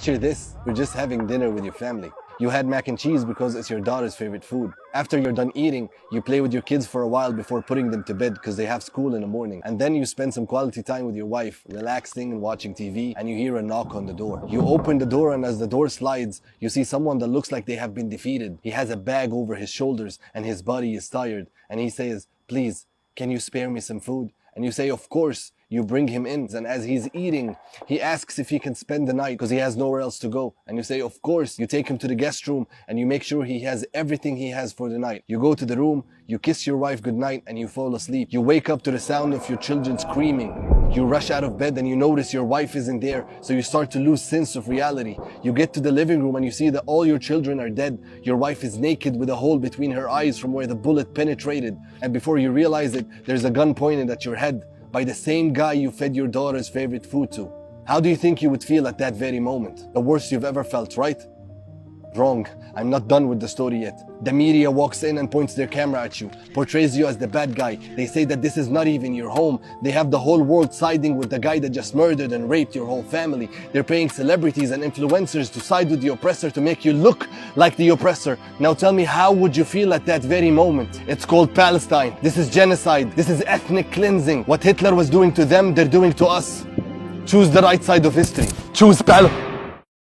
Picture this, you're just having dinner with your family. You had mac and cheese because it's your daughter's favorite food. After you're done eating, you play with your kids for a while before putting them to bed because they have school in the morning. And then you spend some quality time with your wife, relaxing and watching TV, and you hear a knock on the door. You open the door, and as the door slides, you see someone that looks like they have been defeated. He has a bag over his shoulders and his body is tired. And he says, "Please, can you spare me some food?" And you say, "Of course." You bring him in, and as he's eating, he asks if he can spend the night because he has nowhere else to go. And you say, "Of course." You take him to the guest room and you make sure he has everything he has for the night. You go to the room, you kiss your wife goodnight, and you fall asleep. You wake up to the sound of your children screaming. You rush out of bed and you notice your wife isn't there, so you start to lose sense of reality. You get to the living room and you see that all your children are dead. Your wife is naked with a hole between her eyes from where the bullet penetrated. And before you realize it, there's a gun pointed at your head by the same guy you fed your daughter's favorite food to. How do you think you would feel at that very moment? The worst you've ever felt, right? Wrong. I'm not done with the story yet. The media walks in and points their camera at you, portrays you as the bad guy. They say that this is not even your home. They have the whole world siding with the guy that just murdered and raped your whole family. They're paying celebrities and influencers to side with the oppressor to make you look like the oppressor. Now tell me, how would you feel at that very moment? It's called Palestine. This is genocide. This is ethnic cleansing. What Hitler was doing to them, they're doing to us. Choose the right side of history. Choose Palestine.